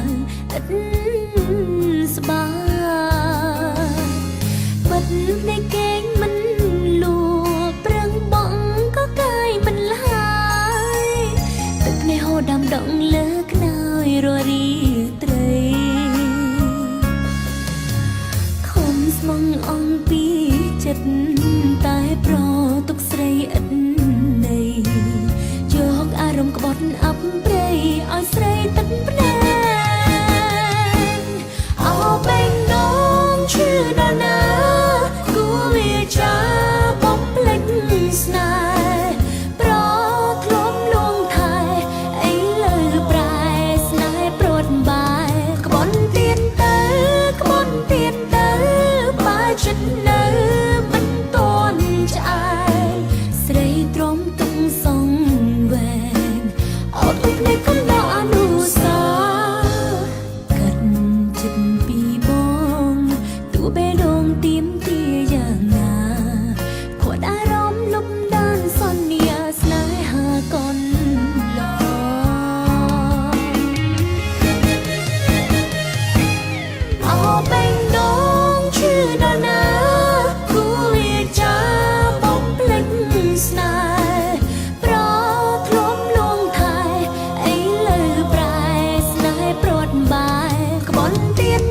ល់ឥតស្បាបាត់នៃគេងមិនលួប្រឹងបងក៏កាយមិនឡាយទឹកនេះហូរដាំដងលើខ្នើយររីត្រីខំស្មងអងពីចិត្តតែប្រទុកស្រីឥតន័យយកអារម្មណ៍ក្បត់អាប់ព្រៃឲ្យស្រីទឹកភ្នែកអោបេងនងឈឺដល់ណាគួវាចាបំភ្លេចស្នេហ៍ប្រធ្លាប់លួងថែអីលើប្រែស្នេហ៍ព្រួតបាយក្បន់ទៀតទៅក្បន់ទៀតទៅបើចិត្តនៅមិនតន់ឆ្អែតស្រីទ្រាំទុកសងវែងអត់ទុកនៃកំដៅអនុសាកាត់ចិត្តពីបងទូបេះដូងទៀមទាយ៉ាងណាខួតអារម្មណ៍លំដានសន្យាស្នេហាកូនឡអោបេងនងឈឺដល់ណាគួវាចាបំភ្លេចស្នេហ៍ប្រធ្លាប់លួងថែអីលើប្រែស្នេហ៍ព្រួតបាយក្បន់ទៀត